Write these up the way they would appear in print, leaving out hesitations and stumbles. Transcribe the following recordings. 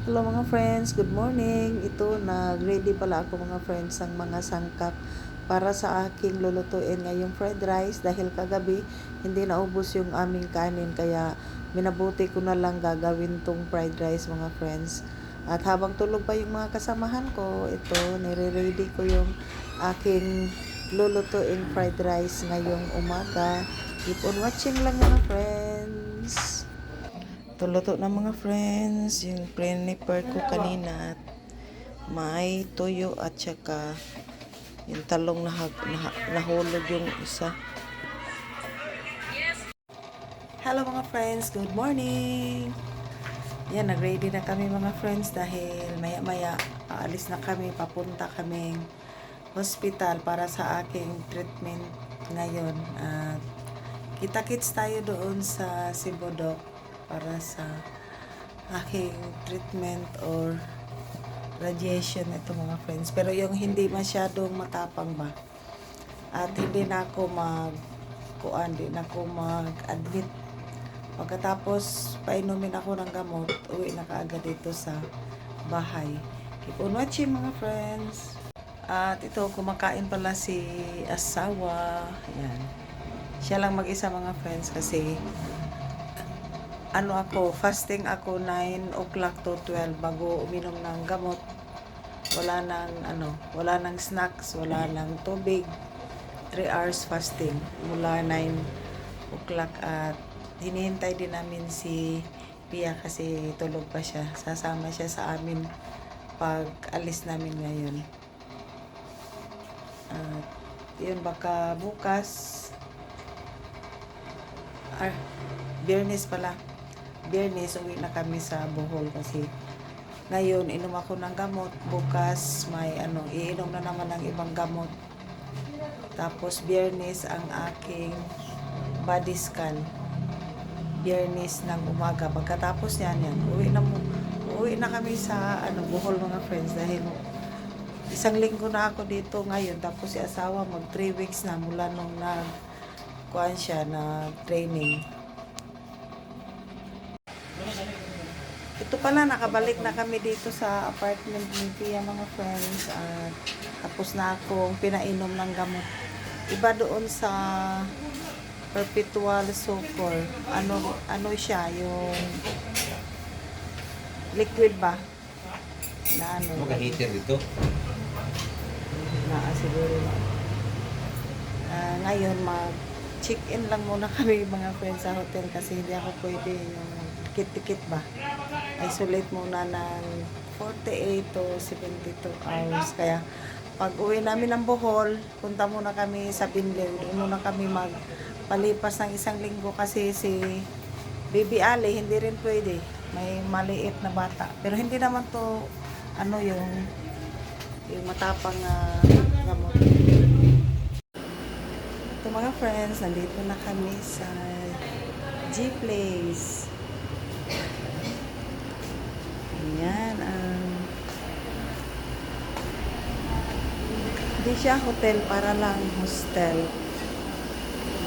Hello mga friends, good morning. Ito, nag-ready pala ako mga friends ng mga sangkap para sa aking lulutuin ngayong fried rice dahil kagabi hindi naubos yung aming kanin kaya minabuti ko na lang gagawin tong fried rice mga friends. At habang tulog pa yung mga kasamahan ko, ito, nire-ready ko yung aking lulutuin fried rice ngayong umaga. Keep on watching lang mga friends. Tuluto na mga friends, yung prepare ko kanina at may toyo at saka yung talong nahulog yung isa. Hello mga friends, good morning! Yan, nag-ready na kami mga friends dahil maya-maya aalis na kami, papunta kaming hospital para sa aking treatment ngayon. At kita-kits tayo doon sa Sibodok para sa aking treatment or radiation ito mga friends. Pero yung hindi masyadong matapang ba. At hindi na ako hindi na ako mag-admit. Pagkatapos painumin ako ng gamot, uwi na kaagad dito sa bahay. Keep on watching mga friends. At ito, kumakain pala si asawa. Yan. Siya lang mag-isa mga friends kasi fasting ako 9 o'clock to 12 bago uminom ng gamot. Wala nang snacks, wala nang tubig. 3 hours fasting mula 9 o'clock at hinihintay din namin si Pia kasi tulog pa siya. Sasama siya sa amin pag alis namin ngayon. At yun, baka bukas Biyernes pala. Biyernes, uwi na kami sa Bohol kasi ngayon, inom ako ng gamot. Bukas, iinom na naman ng ibang gamot. Tapos, Biyernes ang aking body scan. Biyernes ng umaga. Pagkatapos yan, uwi na kami sa Bohol mga friends dahil isang linggo na ako dito ngayon. Tapos si asawa mag 3 weeks na mula nung nagkuhan siya na training. Ito pala, nakabalik na kami dito sa apartment ni Pia mga friends at tapos na akong pinainom ng gamot. Iba doon sa perpetual sucor. Ano siya, yung liquid ba? Na Maka-heater dito? Siguro na. Ngayon, mag-check-in lang muna kami mga friends sa hotel kasi hindi ako pwede yung tikit-tikit ba. Isolate muna ng 48 to 72 hours. Kaya pag uwi namin ng Bohol, punta muna kami sa Binleo. Doon muna kami magpalipas ng isang linggo kasi si Baby Ali hindi rin pwede. May maliit na bata. Pero hindi naman to yung matapang gamot. Ito mga friends, nandito na kami sa G-Place. Ayan, hindi siya hotel, para lang hostel.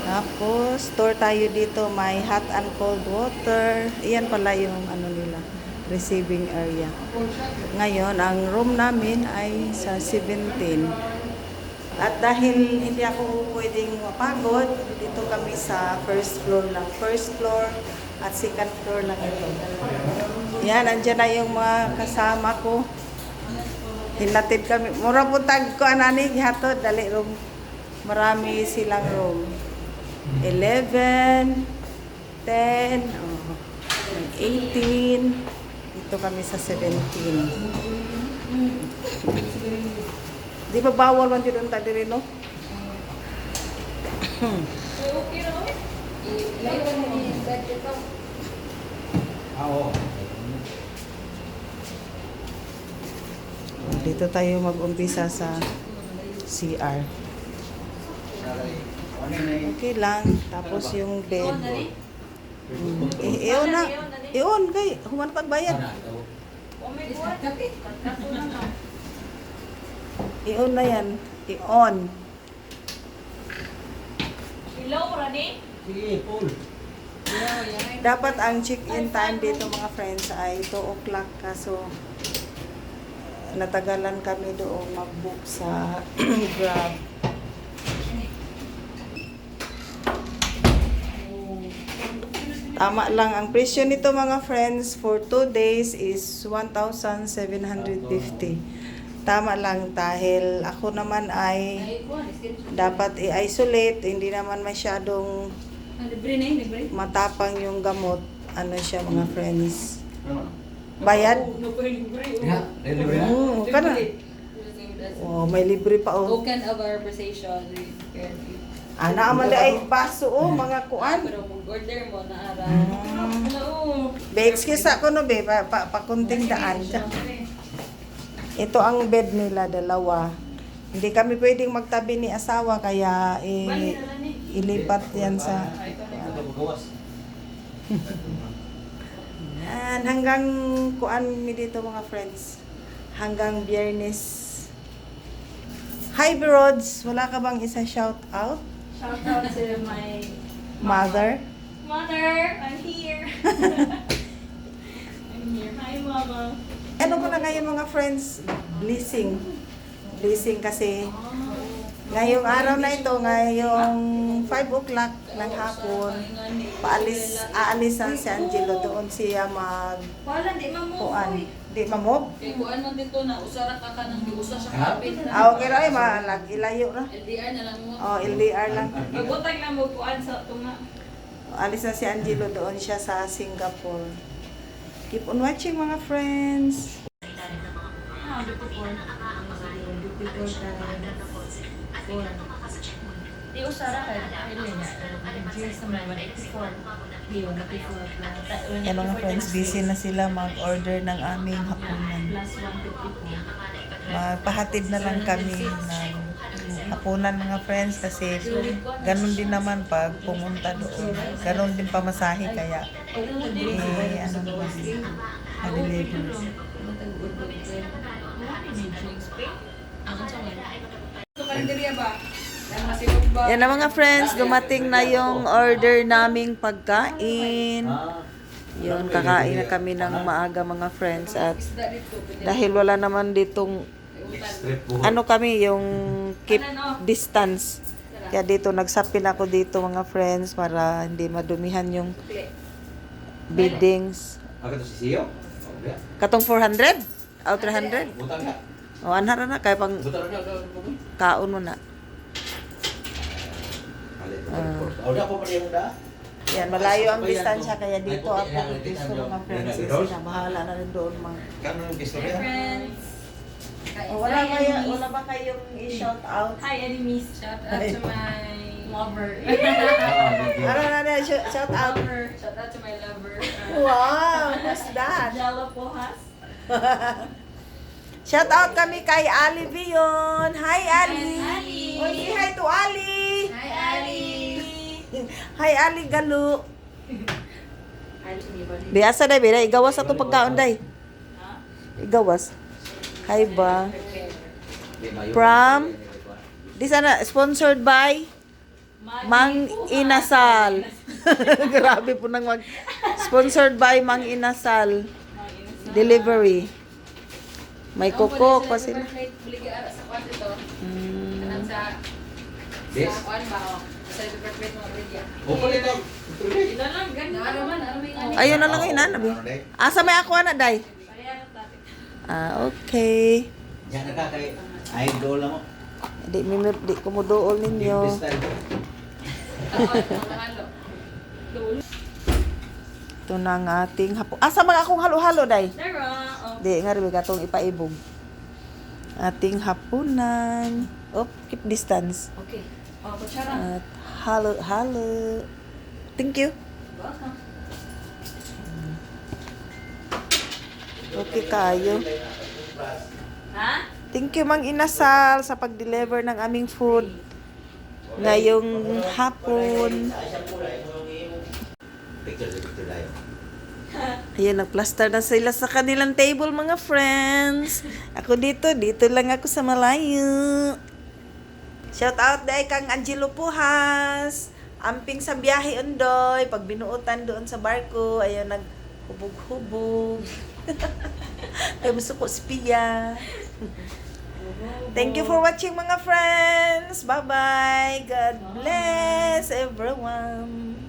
Tapos, tour tayo dito, may hot and cold water. Ayan pala yung nila, receiving area. Ngayon, ang room namin ay sa 17. At dahil hindi ako pwedeng mapagod, dito kami sa first floor lang. First floor at second floor lang ito. Yan, andyan na yung mga kasama ko. Hinatid kami. Mura po tag ko anani, gihatod, dali room. Marami silang room. 11, 10, 18. Dito kami sa 17. Di ba bawal man dito ta diri no? Oo. Dito tayo mag-umpisa sa CR. Okay lang. Tapos yung bed. Iyon na. Iyon kay human pagbayad. I-on na yan. I-on. Hello, Rani? Sige, Paul. Dapat ang check-in time dito mga friends ay 2 o'clock kaso natagalan kami doon mag-book sa Grab. Tama lang ang presyo nito mga friends for 2 days is 1,750. Tama lang dahil ako naman ay dapat i-isolate, hindi naman masyadong matapang yung gamot. Ano siya mga friends? Bayad? Ya, libre na. Kana. Oh, may libre pa oh. Token of our appreciation. Ana man ay baso oh, mga kuan. Pero mag-order mo na ara. Mm. Hello. Be, excuse ako no be, pakunting daan. Ito ang bed nila, dalawa. Hindi kami pwedeng magtabi ni asawa, kaya ilipat yan sa... Ito magawas. Yan, hanggang kuan mi dito mga friends. Hanggang Biyernes. Hi Brods, wala ka bang isa shout out? Shout out to my Mother? mother. I'm here. I'm here. Hi, Mama. Ano ko na ngayon mga friends? Blessing. Blessing kasi ngayong araw na ito, ngayong 5 o'clock ng hapon, aalisan si Angelo doon siya Wala, di mo. kuan. Di mamob? Kaya kuan man dito na usara ka ka nang giusa sa Ha? kapit. Okay ra ay malag ilayo ra. LDR na lang mo. Oh, LDR lang. Magbutang na mo kuan sa tunga. Alis na si Angelo doon siya sa Singapore. Keep on watching mga friends. Ah, beautiful. Di usara ka. Ayun niya. Jeans naman 184. Di 184 plus. Yan mga friends, busy na sila mag-order ng aming hapunan. Plus 154. Magpahatid na lang kami ng hapunan mga friends kasi ganun din naman pag pumunta doon. Ganun din pamasahe kaya ano naman ma-deliver. Yan na mga friends, dumating na yung order naming pagkain. Yun, kakain na kami ng maaga mga friends at dahil wala naman ditong Strip buhok. ano kami yung keep distance. Kaya dito nagsapin ako dito mga friends para hindi madumihan yung biddings. Ako to si Siyo. Okay. Katong 400? O 300? Butang ka. O 100 na kaya pang Butang ka. kaon mo na. Udah ako pa yung da. Yan, malayo ang distansya kaya dito ako gusto mga friends. Kasi na bahala na rin doon mga. Kano yung istorya? Friends. O, wala ba kayong i-shout out? Hi, enemies. Shout out to my lover. Ano na shout out? Lover. Shout out to my lover. Wow, who's that? Jalo Pohas. Shout out kami kay Ali Vion. Hi Ali. Hi, Ali. Oy, say hi to Ali. Hi, Ali. Hi Ali Galu. Biasa day, bira igawas ato pagkaon day. Igawas. Hi ba? From di sana sponsored by Mang Inasal. Grabe po nang mag sponsored by Mang Inasal Delivery. May kokok pa sila. Yes. Upal ito. Ayun na lang ina nabi. Asa may ako na day. Okay. Diyan ka kay idol mo. Di ko mo dool ninyo. Ito na ang ating hapo. Asa mga akong halo-halo day? Di nga rin gatong ipaibog. Ating hapunan. Oh, keep distance. Okay. Oh, kutsara. At halo. Thank you. Welcome. Okay kayo. Ha? Thank you Mang Inasal sa pag-deliver ng aming food ngayong hapon. Picture tayo. Ayan, nag-plaster na sila sa kanilang table mga friends. Ako dito lang ako sa malayo. Shout out dahil kang Angelo Puhas. Amping sa biyahe undoy, pag binuutan doon sa barko, ayun naghubog-hubog. Kaya gusto ko si Pia. Thank you for watching mga friends. Bye-bye. God bless everyone.